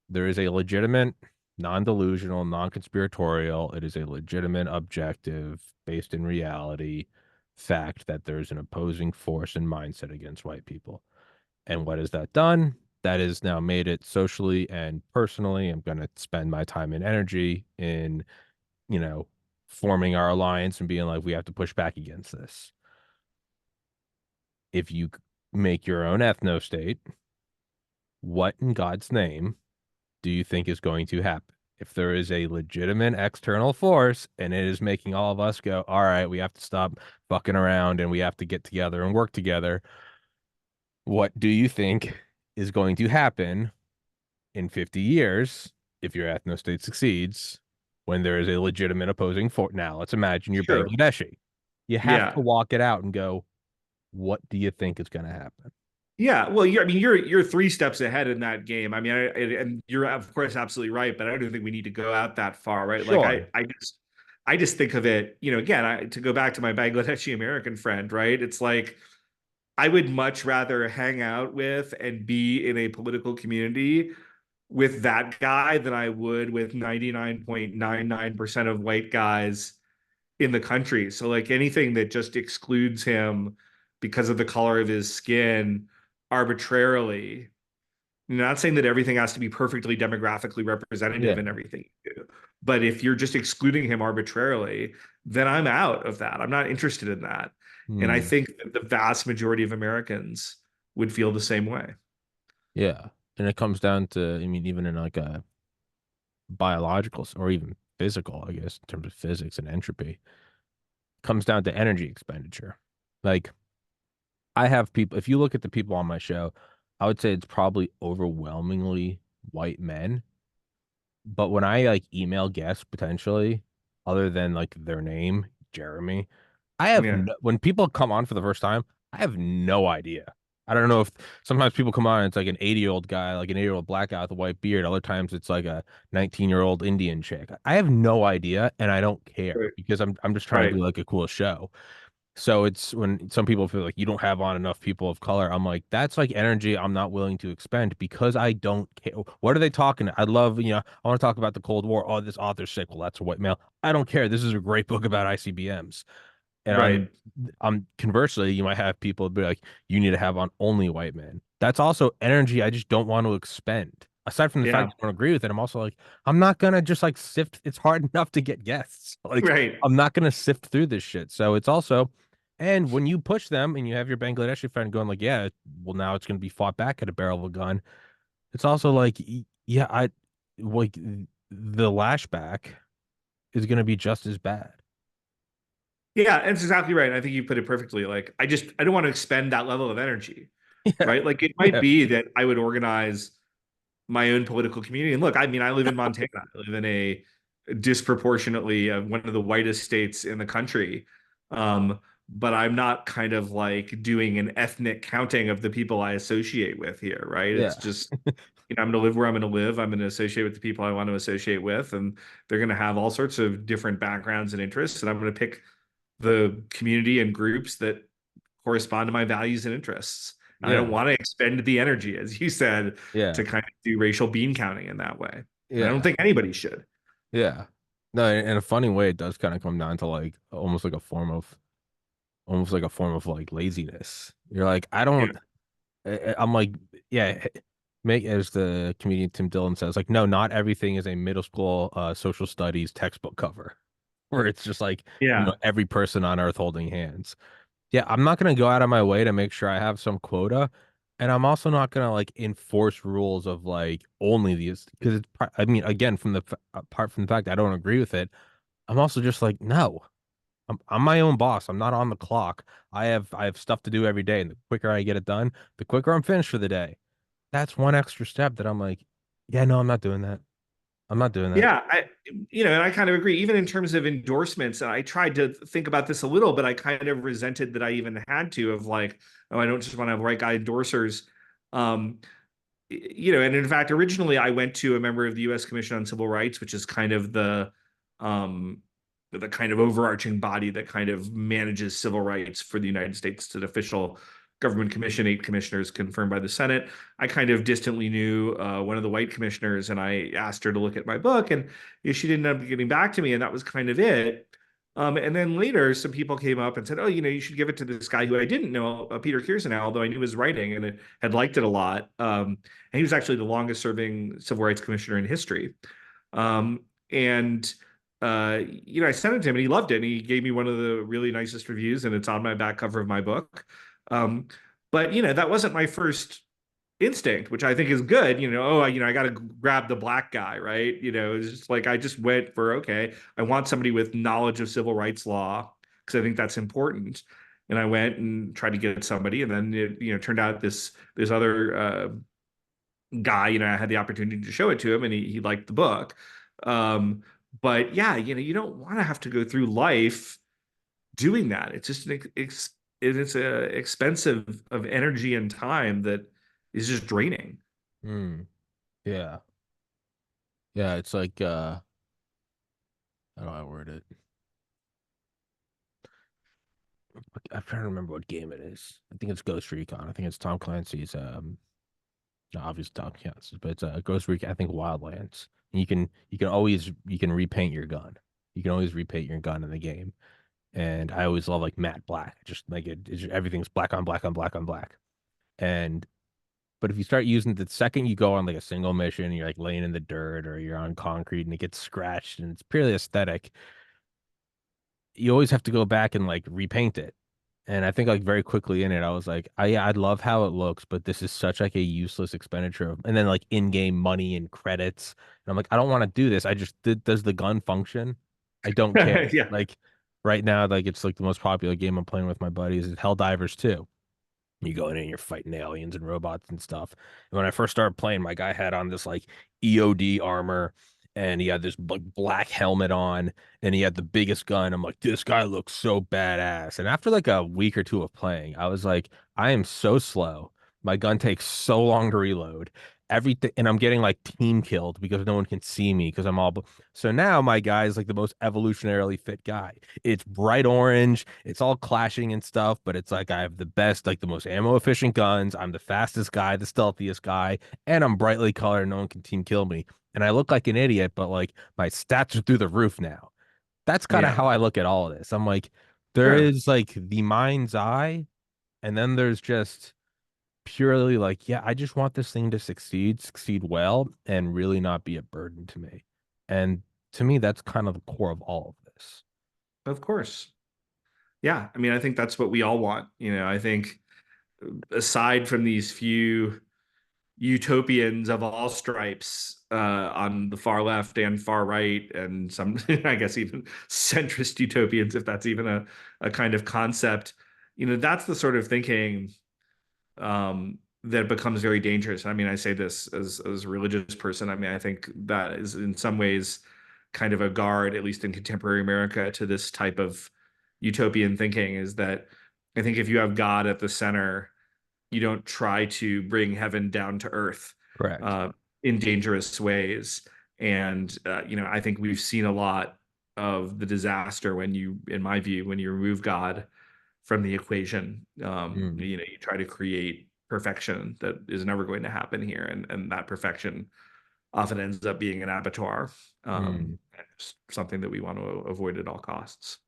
There is a legitimate, non-delusional, non-conspiratorial, it is a legitimate, objective, based in reality fact that there's an opposing force and mindset against white people. And what has that done? That has now made it socially and personally. I'm going to spend my time and energy in, you know, forming our alliance and being like, we have to push back against this. If you make your own ethno state, what in God's name do you think is going to happen? If there is a legitimate external force and it is making all of us go, all right, we have to stop fucking around and we have to get together and work together, what do you think is going to happen in 50 years if your ethno state succeeds when there is a legitimate opposing force? Now, let's imagine you're Sure. Bangladeshi. You have to Yeah. walk it out and go, what do you think is going to happen? Yeah, well, you're 3 steps ahead in that game. I mean, and you're of course absolutely right, but I don't think we need to go out that far, right? Like Sure. I just I just think of it, again, to go back to my Bangladeshi American friend, right? It's like I would much rather hang out with and be in a political community with that guy than I would with 99.99% of white guys in the country. So like anything that just excludes him because of the color of his skin arbitrarily. Not saying that everything has to be perfectly demographically representative in Yeah. everything you do, but if you're just excluding him arbitrarily, then I'm out of that. I'm not interested in that. And I Hmm. think that the vast majority of Americans would feel the same way. Yeah. And it comes down to, I mean, even in like a biological or even physical, I guess, in terms of physics and entropy, comes down to energy expenditure. Like I have people, if you look at the people on my show, I would say it's probably overwhelmingly white men. But when I like email guests potentially, other than like their name, Jeremy, I have Yeah. no, when people come on for the first time, I have no idea. I don't know if sometimes people come on and it's like an 80-year-old guy, like an 80-year-old black guy with a white beard. Other times it's like a 19-year-old Indian chick. I have no idea and I don't care Right. because I'm just trying to Right. do like a cool show. So it's when some people feel like you don't have on enough people of color. I'm like, that's like energy I'm not willing to expend because I don't care. What are they talking? I love, I want to talk about the Cold War. Oh, this author's sick. Well, that's a white male. I don't care. This is a great book about ICBMs. And Right. I'm conversely, you might have people be like, you need to have on only white men. That's also energy I just don't want to expend. Aside from the fact Yeah. I don't agree with it, I'm also like, I'm not gonna just like sift. It's hard enough to get guests. Like, Right. I'm not gonna sift through this shit. So it's also, and when you push them and you have your Bangladeshi friend going like, yeah, well now it's gonna be fought back at a barrel of a gun. It's also like, yeah, I like the lashback is gonna be just as bad. Yeah, that's exactly right. I think you put it perfectly. Like, I don't want to expend that level of energy, Yeah, right? Like, it might yeah, be that I would organize my own political community. And look, I mean, I live in Montana. I live in a disproportionately one of the whitest states in the country. But I'm not kind of like doing an ethnic counting of the people I associate with here, right? It's yeah, just, I'm going to live where I'm going to live. I'm going to associate with the people I want to associate with, and they're going to have all sorts of different backgrounds and interests. And I'm going to pick the community and groups that correspond to my values and interests. And I don't yeah, want to expend the energy, as you said, yeah, to kind of do racial bean counting in that way. And I don't yeah. think anybody should. Yeah. No, in a funny way, it does kind of come down to like almost like a form of like laziness. You're like, I Yeah. don't, I'm like, yeah, make as the comedian Tim Dillon says, like, no, not everything is a middle school social studies textbook cover where it's just like, Yeah. every person on earth holding hands. Yeah, I'm not gonna go out of my way to make sure I have some quota. And I'm also not gonna like enforce rules of like only these because I mean, again, apart from the fact I don't agree with it, I'm also just like, no, I'm my own boss. I'm not on the clock. I have stuff to do every day, and the quicker I get it done, the quicker I'm finished for the day. That's one extra step that I'm like, yeah, no, I'm not doing that. I'm not doing that. Yeah, and I kind of agree. Even in terms of endorsements, I tried to think about this a little, but I kind of resented that I even had to of like, oh, I don't just want to have right guy endorsers. Um, and in fact, originally I went to a member of the U.S. Commission on Civil Rights, which is kind of um, the kind of overarching body that kind of manages civil rights for the United States. It's an official government commission, 8 commissioners confirmed by the Senate. I kind of distantly knew one of the white commissioners, and I asked her to look at my book, and she didn't end up getting back to me, and that was kind of it. And then later, some people came up and said, "Oh, you should give it to this guy who I didn't know, Peter Kirsten, although I knew his writing and had liked it a lot." And he was actually the longest serving civil rights commissioner in history. And I sent it to him and he loved it. And he gave me one of the really nicest reviews, and it's on my back cover of my book. Um, but that wasn't my first instinct, which I think is good. I got to grab the black guy, right? It's just like I just went for okay, I want somebody with knowledge of civil rights law because I think that's important. And I went and tried to get somebody, and then it turned out this other guy, I had the opportunity to show it to him, and he liked the book. Um, but yeah, you don't want to have to go through life doing that. It's just it's a expensive of energy and time that is just draining. Hmm. Yeah. Yeah. It's like, how do I word it? I'm trying to remember what game it is. I think it's Ghost Recon. I think it's Tom Clancy's no, obviously Tom Clancy's, but it's Ghost Recon, I think Wildlands. And you can repaint your gun. You can always repaint your gun in the game. And I always love like matte black. Just like everything's black on black on black on black. And but if you start using the second you go on like a single mission, you're like laying in the dirt or you're on concrete and it gets scratched and it's purely aesthetic, you always have to go back and like repaint it. And I think like very quickly in it, I was like, I love how it looks, but this is such like a useless expenditure of, and then like in-game money and credits. And I'm like, I don't want to do this. Does the gun function? I don't care. Yeah. Like right now, like it's like the most popular game I'm playing with my buddies is Helldivers 2. You go in and you're fighting aliens and robots and stuff. And when I first started playing, my guy had on this like EOD armor and he had this like black helmet on and he had the biggest gun. I'm like, this guy looks so badass. And after like a week or two of playing, I was like, I am so slow. My gun takes so long to reload. Everything, and I'm getting like team killed because no one can see me because I'm all. So now my guy is like the most evolutionarily fit guy. It's bright orange. It's all clashing and stuff, but it's like I have the best, like the most ammo efficient guns. I'm the fastest guy, the stealthiest guy, and I'm brightly colored. And no one can team kill me. And I look like an idiot, but like my stats are through the roof now. That's kind of Yeah. how I look at all of this. I'm like, there Sure. is like the mind's eye, and then there's just purely like, yeah, I just want this thing to succeed well, and really not be a burden to me. And to me, that's kind of the core of all of this. Of course. Yeah. I mean, I think that's what we all want. I think aside from these few utopians of all stripes on the far left and far right, and some, I guess, even centrist utopians, if that's even a kind of concept, that's the sort of thinking that becomes very dangerous. I mean, I say this as a religious person. I mean, I think that is in some ways kind of a guard, at least in contemporary America, to this type of utopian thinking. Is that I think if you have God at the center, you don't try to bring heaven down to earth Correct. uh, in dangerous ways. And I think we've seen a lot of the disaster when in my view, when you remove God from the equation. Mm, You try to create perfection that is never going to happen here, and that perfection often ends up being an abattoir, mm. and it's something that we want to avoid at all costs.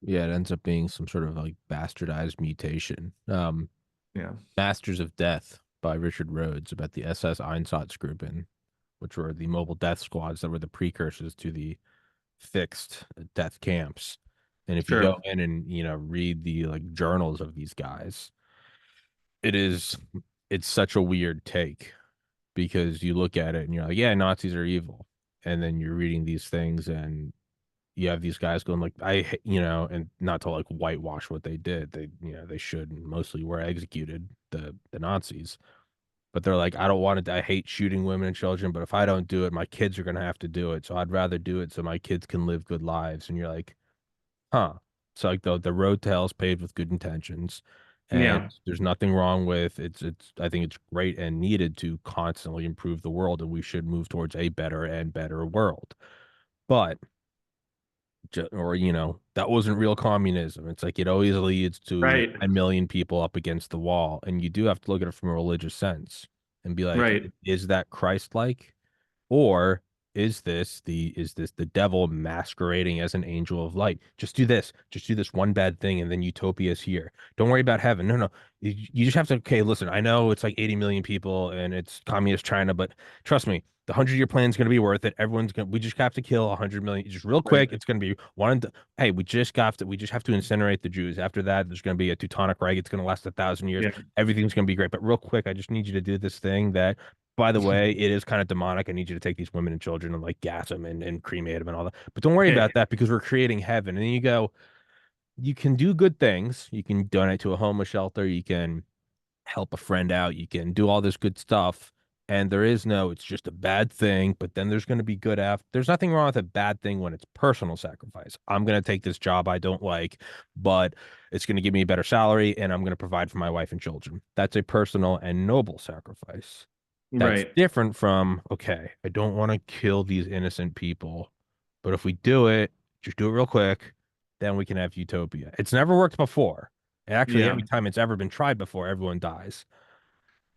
Yeah, it ends up being some sort of like bastardized mutation. Yeah, Masters of Death by Richard Rhodes about the SS Einsatzgruppen, which were the mobile death squads that were the precursors to the fixed death camps. And if you go sure. in and, read the like journals of these guys, it is it's such a weird take because you look at it and you're like, yeah, Nazis are evil. And then you're reading these things and you have these guys going like, and not to like whitewash what they did. They should and mostly were executed, the Nazis. But they're like, I don't want to, I hate shooting women and children, but if I don't do it, my kids are going to have to do it. So I'd rather do it so my kids can live good lives. And you're like, huh. So like the road to hell is paved with good intentions. And Yeah, there's nothing wrong with it's I think it's great and needed to constantly improve the world, and we should move towards a better and better world. But that wasn't real communism. It's like it always leads to right, 10 million people up against the wall, and you do have to look at it from a religious sense and be like, right, is that Christ-like? Or is this the devil masquerading as an angel of light? Just do this one bad thing, and then utopia is here. Don't worry about heaven. No, no. You just have to, okay, listen, I know it's like 80 million people and it's communist China, but trust me, the 100-year plan is going to be worth it. We just have to kill 100 million, just real right. quick. It's going to be one. Hey, we just have to incinerate the Jews. After that, there's going to be a Teutonic Reich. It's going to last 1,000 years. Yeah, Everything's going to be great. But real quick, I just need you to do this thing that, by the way, it is kind of demonic. I need you to take these women and children and like gas them and cremate them and all that. But don't worry yeah, about that because we're creating heaven. And then you go, you can do good things. You can donate to a homeless shelter. You can help a friend out. You can do all this good stuff. And it's just a bad thing. But then there's going to be good after. There's nothing wrong with a bad thing when it's personal sacrifice. I'm going to take this job I don't like, but it's going to give me a better salary and I'm going to provide for my wife and children. That's a personal and noble sacrifice. That's right. different from, okay, I don't want to kill these innocent people, but if we do it, just do it real quick. then we can have utopia. It's never worked before. Actually, every Yeah. time it's ever been tried before, everyone dies.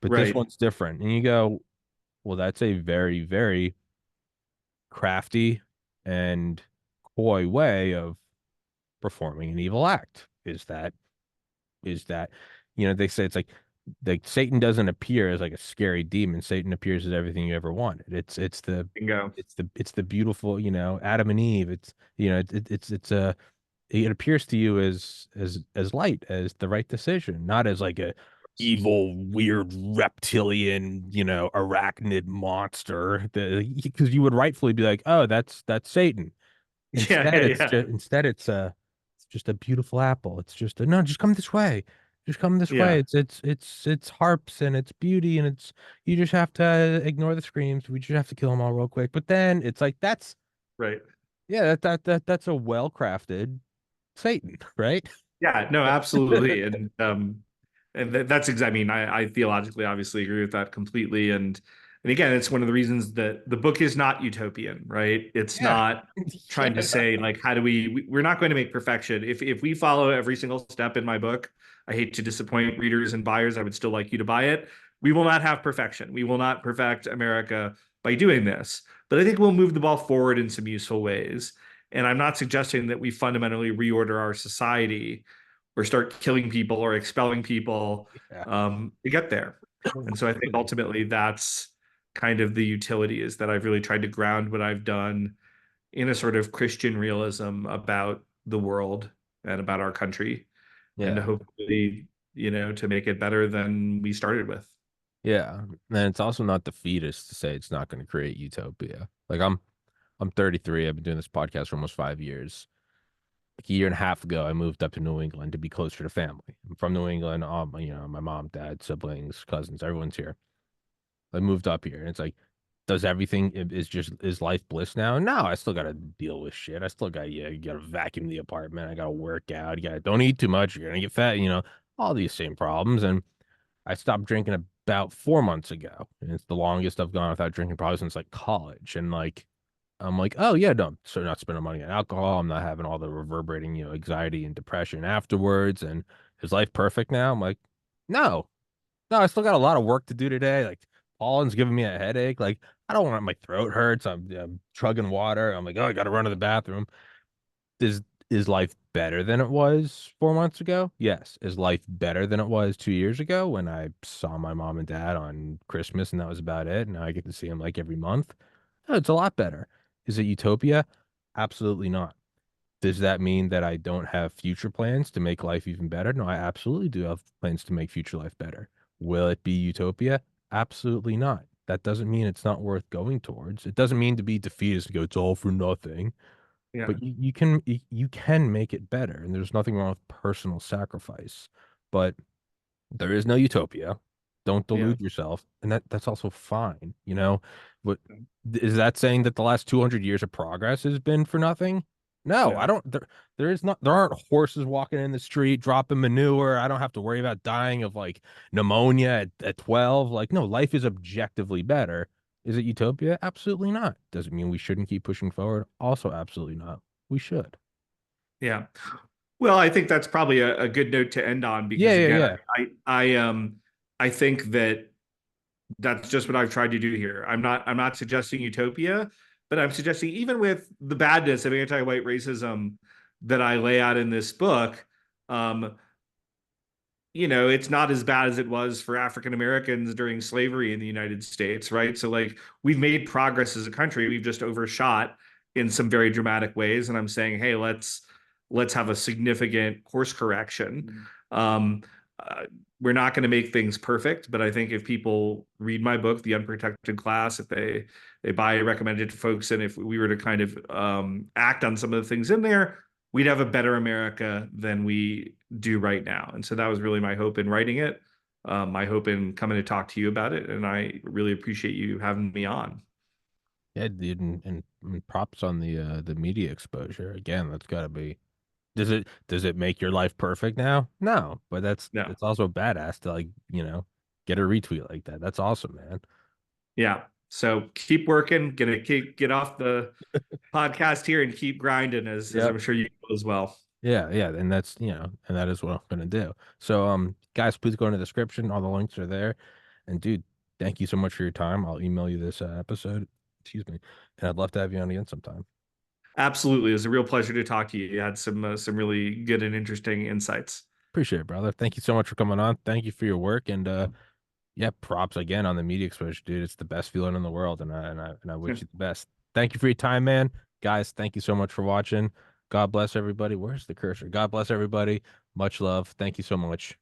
But this Right. one's different. And you go, well, that's a very, very crafty and coy way of performing an evil act. Is that, they say it's like Satan doesn't appear as like a scary demon. Satan appears as everything you ever wanted. It's the Bingo. it's the beautiful, Adam and Eve. It's it's a it appears to you as light, as the right decision, not as like a evil, weird reptilian, arachnid monster. Because you would rightfully be like, oh, that's Satan. Yeah, yeah, yeah. Instead it's just a beautiful apple. It's just no, just come this way. Just come this way. Yeah. It's harps and it's beauty and it's you just have to ignore the screams. We just have to kill them all real quick. But then it's like that's Right. yeah, that's a well-crafted Satan, right? Yeah, no, absolutely. And that's exactly, I mean, I theologically obviously agree with that completely. And again, it's one of the reasons that the book is not utopian, right? It's Yeah. not trying to Yeah. say like, how do we're not going to make perfection. If we follow every single step in my book, I hate to disappoint readers and buyers. I would still like you to buy it. We will not have perfection. We will not perfect America by doing this. But I think we'll move the ball forward in some useful ways. And I'm not suggesting that we fundamentally reorder our society or start killing people or expelling people Yeah. to get there. And so I think ultimately that's kind of the utility, is that I've really tried to ground what I've done in a sort of Christian realism about the world and about our country, and to Yeah. hopefully, to make it better than we started with. Yeah. And it's also not defeatist to say it's not going to create utopia. Like I'm 33. I've been doing this podcast for almost 5 years. Like a year and a half ago, I moved up to New England to be closer to family. I'm from New England. My mom, dad, siblings, cousins, everyone's here. I moved up here, and it's like, does everything is life bliss now? No, I still gotta deal with shit. I still got yeah, you gotta vacuum the apartment. I gotta work out. You gotta don't eat too much. You're gonna get fat. All these same problems. And I stopped drinking about 4 months ago, and it's the longest I've gone without drinking probably since like college. And like I'm like, oh yeah, no, so not spending money on alcohol. I'm not having all the reverberating, anxiety and depression afterwards. And is life perfect now? I'm like, no, no, I still got a lot of work to do today. Like pollen's giving me a headache. Like I don't want my throat hurts. I'm chugging water. I'm like, oh, I got to run to the bathroom. Is is life better than it was 4 months ago? Yes. Is life better than it was 2 years ago when I saw my mom and dad on Christmas and that was about it? And now I get to see them like every month. No, it's a lot better. Is it utopia? Absolutely not. Does that mean that I don't have future plans to make life even better? No, I absolutely do have plans to make future life better. Will it be utopia? Absolutely not. That doesn't mean it's not worth going towards. It doesn't mean to be defeatist and go, it's all for nothing. Yeah. But you can make it better, and there's nothing wrong with personal sacrifice. But there is no utopia. Don't Yeah. delude yourself, and that's also fine. But is that saying that the last 200 years of progress has been for nothing? No, I No. don't. There is not. There aren't horses walking in the street dropping manure. I don't have to worry about dying of like pneumonia at 12. Like, no, life is objectively better. Is it utopia? Absolutely not. Does it mean we shouldn't keep pushing forward? Also, absolutely not. We should. Yeah. Well, I think that's probably a good note to end on, Yeah, because yeah, again, yeah. I think that that's just what I've tried to do here. I'm not suggesting utopia, but I'm suggesting, even with the badness of anti-white racism that I lay out in this book, um, it's not as bad as it was for African Americans during slavery in the United States, right? So like, we've made progress as a country. We've just overshot in some very dramatic ways. And I'm saying, hey, let's have a significant course correction. Um, uh, we're not going to make things perfect, but I think if people read my book, The Unprotected Class, if they buy it, recommend it to folks, and if we were to kind of act on some of the things in there, we'd have a better America than we do right now. And so that was really my hope in writing it, my hope in coming to talk to you about it. And I really appreciate you having me on. Yeah, dude, and props on the media exposure. Again, that's got to be. Does it make your life perfect now? No, but that's No. it's also badass to like, get a retweet like that. That's awesome, man. Yeah. So keep working, get off the podcast here and keep grinding, as Yep. I'm sure you will as well. Yeah, yeah, and that's, and that is what I'm gonna do. So, guys, please go in the description. All the links are there. And dude, thank you so much for your time. I'll email you this episode. Excuse me, and I'd love to have you on again sometime. Absolutely. It was a real pleasure to talk to you. You had some really good and interesting insights. Appreciate it, brother. Thank you so much for coming on. Thank you for your work, and yeah, props again on the media exposure, dude. It's the best feeling in the world, and I wish you the best. Thank you for your time, man. Guys, thank you so much for watching. God bless everybody. Where's the cursor? God bless everybody. Much love. Thank you so much.